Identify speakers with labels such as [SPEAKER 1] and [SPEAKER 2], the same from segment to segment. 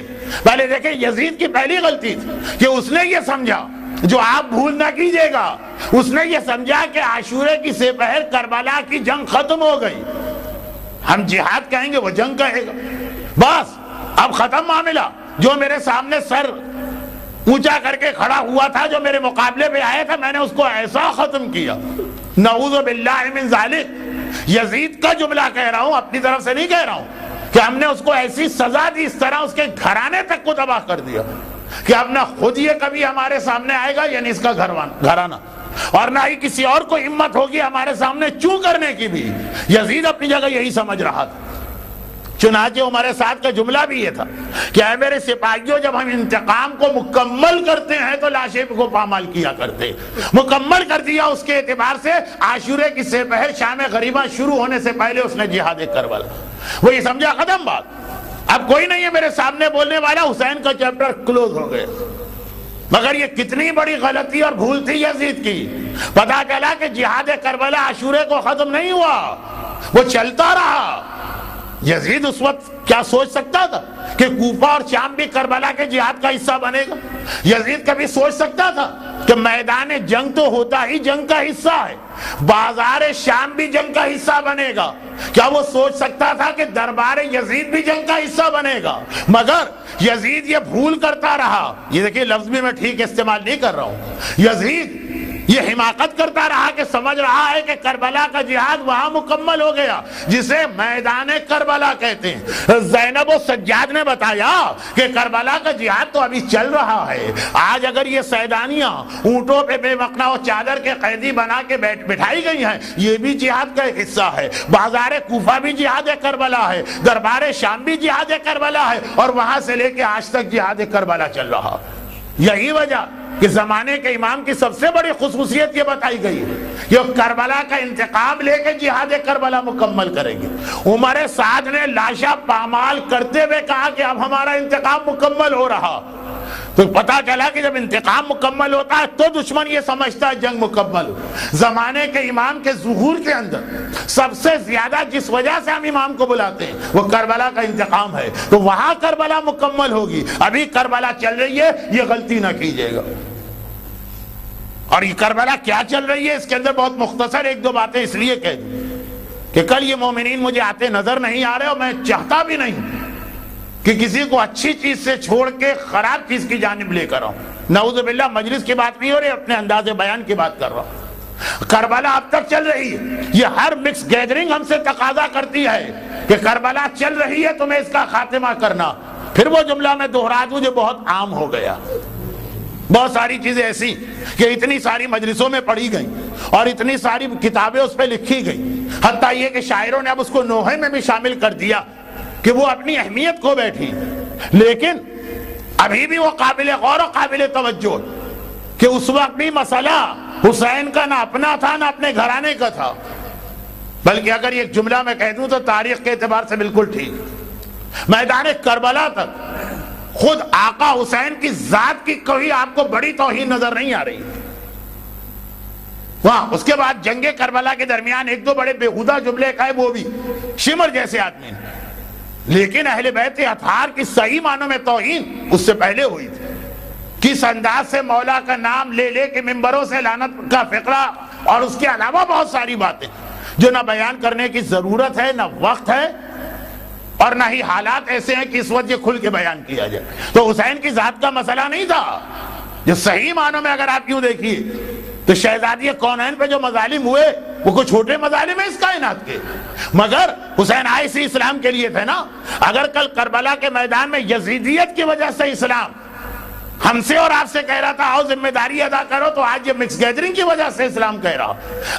[SPEAKER 1] لیکن پہلے دیکھیں یزید کی پہلی غلطی تھی کہ اس نے یہ سمجھا، جو آپ بھول نہ کیجئے گا، اس نے یہ سمجھا کہ عاشورے کی سپہر کربلا کی جنگ ختم ہو گئی، ہم جہاد کہیں گے وہ جنگ کہے گا، بس اب ختم معاملہ، جو میرے سامنے سر اونچا کر کے کھڑا ہوا تھا، جو میرے مقابلے پہ آیا تھا، میں نے اس کو ایسا ختم کیا۔ نعوذ باللہ من ذالک، یزید کا جملہ کہہ رہا ہوں، اپنی طرف سے نہیں کہہ رہا ہوں، کہ ہم نے اس کو ایسی سزا دی، اس طرح اس کے گھرانے تک کو تباہ کر دیا کہ اب نہ خود یہ کبھی ہمارے سامنے آئے گا، یعنی اس کا گھرانہ، اور نہ ہی کسی اور کو ہمت ہوگی ہمارے سامنے چوں کرنے کی بھی۔ یزید اپنی جگہ یہی سمجھ رہا تھا۔ چنانچہ عمر سعد کا جملہ بھی یہ تھا کہ اے میرے سپاہیوں، جب ہم انتقام کو مکمل کرتے ہیں تو لاشیں کو پامال کیا کرتے، مکمل کر دیا اس کے اعتبار سے عاشورے کی سپہر شام غریبہ شروع ہونے سے پہلے اس نے جہاد کربلا، وہ یہ سمجھا ختم بات، اب کوئی نہیں ہے میرے سامنے بولنے والا، حسین کا چیپٹر کلوز ہو گیا۔ مگر یہ کتنی بڑی غلطی اور بھول تھی یزید کی، پتا چلا کہ جہاد کربلا عاشورے کو ختم نہیں ہوا، وہ چلتا رہا۔ یزید اس وقت کیا سوچ سکتا تھا کہ کوفہ اور شام بھی کربلا کے جہاد کا حصہ بنے گا؟ یزید کبھی سوچ سکتا تھا کہ میدان جنگ تو ہوتا ہی جنگ کا حصہ ہے، بازار شام بھی جنگ کا حصہ بنے گا؟ کیا وہ سوچ سکتا تھا کہ دربار یزید بھی جنگ کا حصہ بنے گا؟ مگر یزید یہ بھول کرتا رہا، یہ دیکھیں لفظ بھی میں ٹھیک استعمال نہیں کر رہا ہوں، یزید یہ حماقت کرتا رہا کہ سمجھ رہا ہے کہ کربلا کا جہاد وہاں مکمل ہو گیا جسے میدان کربلا کہتے ہیں۔ زینب و سجاد نے بتایا کہ کربلا کا جہاد تو ابھی چل رہا ہے، آج اگر یہ سیدانیاں اونٹوں پہ بے مقنا و چادر کے قیدی بنا کے بٹھائی گئی ہیں، یہ بھی جہاد کا ایک حصہ ہے، بازار کوفہ بھی جہاد کربلا ہے، دربار شام بھی جہاد کربلا ہے، اور وہاں سے لے کے آج تک جہاد کربلا چل رہا۔ یہی وجہ کہ زمانے کے امام کی سب سے بڑی خصوصیت یہ بتائی گئی ہے کہ وہ کربلا کا انتقام لے کے جہاد کربلا مکمل کریں گے۔ عمر سعد نے لاشا پامال کرتے ہوئے کہا کہ اب ہمارا انتقام مکمل ہو رہا، تو پتا چلا کہ جب انتقام مکمل ہوتا ہے تو دشمن یہ سمجھتا ہے جنگ مکمل ہو۔ زمانے کے امام کے ظہور کے اندر سب سے زیادہ جس وجہ سے ہم امام کو بلاتے ہیں وہ کربلا کا انتقام ہے، تو وہاں کربلا مکمل ہوگی، ابھی کربلا چل رہی ہے، یہ غلطی نہ کیجیے گا۔ اور یہ کربلا کیا چل رہی ہے، اس کے اندر بہت مختصر ایک دو باتیں اس لیے کہہ دوں کہ کل یہ مومنین مجھے آتے نظر نہیں آ رہے، اور میں چاہتا بھی نہیں کہ کسی کو اچھی چیز سے چھوڑ کے خراب چیز کی جانب لے کر آؤں۔ نعوذ باللہ، مجلس کی بات نہیں ہو رہی، اپنے انداز بیان کی بات کر رہا ہوں۔ کربلا اب تک چل رہی ہے، یہ ہر مکس گیدرنگ ہم سے تقاضا کرتی ہے کہ کربلا چل رہی ہے، تمہیں اس کا خاتمہ کرنا۔ پھر وہ جملہ میں دہرا دوں جو بہت عام ہو گیا، بہت ساری چیزیں ایسی کہ اتنی ساری مجلسوں میں پڑھی گئیں اور اتنی ساری کتابیں اس پہ لکھی گئیں، حتیٰ یہ کہ شاعروں نے اب اس کو نوحے میں بھی شامل کر دیا کہ وہ اپنی اہمیت کھو بیٹھی، لیکن ابھی بھی وہ قابل غور و قابل توجہ کہ اس وقت بھی مسئلہ حسین کا نہ اپنا تھا نہ اپنے گھرانے کا تھا، بلکہ اگر یہ جملہ میں کہہ دوں تو تاریخ کے اعتبار سے بالکل ٹھیک۔ میدان کربلا تک خود آقا حسین کی ذات کی کوئی آپ کو بڑی توہین نظر نہیں آ رہی، وہاں اس کے بعد جنگ کربلا کے درمیان ایک دو بڑے بےہودہ جملے کہے، وہ بھی شمر جیسے آدمی نے، لیکن اہل بیت اطہار کی صحیح معنوں میں توہین اس سے پہلے ہوئی تھی۔ کس انداز سے مولا کا نام لے لے کے ممبروں سے لعنت کا فقرہ، اور اس کے علاوہ بہت ساری باتیں جو نہ بیان کرنے کی ضرورت ہے، نہ وقت ہے، اور نہ ہی حالات ایسے ہیں کہ اس وقت یہ کھل کے بیان کیا جائے۔ تو حسین کی ذات کا مسئلہ نہیں تھا، جو صحیح معنوں میں اگر آپ یوں دیکھیے تو شہزادی کونین پہ جو مظالم ہوئے وہ کوئی چھوٹے مظالم ہیں اس کائنات کے، مگر حسین آئے اسی اسلام کے لیے تھے نا۔ اگر کل کربلا کے میدان میں یزیدیت کی وجہ سے اسلام ہم سے اور آپ سے کہہ رہا تھا آؤ ذمہ داری ادا کرو، تو آج یہ مکس گیدرنگ کی وجہ سے اسلام کہہ رہا،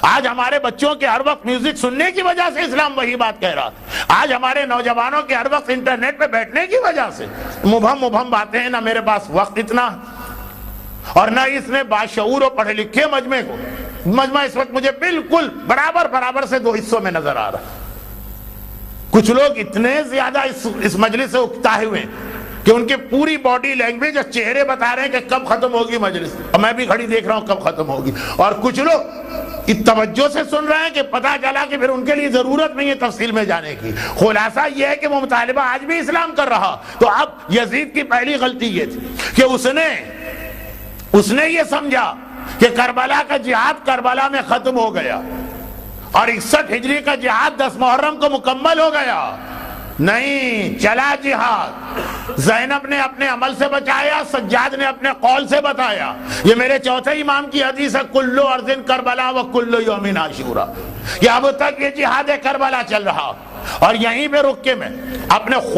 [SPEAKER 1] آج ہمارے بچوں کے ہر وقت میوزک سننے کی وجہ سے اسلام وہی بات کہہ رہا، آج ہمارے نوجوانوں کے ہر وقت انٹرنیٹ پہ بیٹھنے کی وجہ سے مبہم باتیں ہیں، نہ میرے پاس وقت اتنا اور نہ اس نے باشعور و پڑھے لکھے مجمع اس وقت مجھے بالکل برابر سے دو حصوں میں نظر آ رہا۔ کچھ لوگ اتنے زیادہ اس مجلس سے اکتائے ہوئے کہ ان کی پوری باڈی لینگویج اور چہرے بتا رہے ہیں کہ کب ختم ہوگی مجلس، اور میں بھی کھڑی دیکھ رہا ہوں کب ختم ہوگی، اور کچھ لوگ توجہ سے سن رہے ہیں کہ پتہ چلا کہ پھر ان کے لیے ضرورت نہیں ہے تفصیل میں جانے کی. خلاصہ یہ ہے کہ وہ مطالبہ آج بھی اسلام کر رہا. تو اب یزید کی پہلی غلطی یہ تھی کہ اس نے یہ سمجھا کہ کربلا کا جہاد کربلا میں ختم ہو گیا اور 61 ہجری کا جہاد 10 محرم کو مکمل ہو گیا. نہیں، چلا جہاد. زینب نے اپنے عمل سے بچایا، سجاد نے اپنے قول سے بتایا. یہ میرے چوتھے امام کی حدیث ہے، کلو ارض کربلا و کلو یوم عاشورا. کہ اب تک یہ جہاد کربلا چل رہا اور یہیں پہ رک کے میں اپنے خود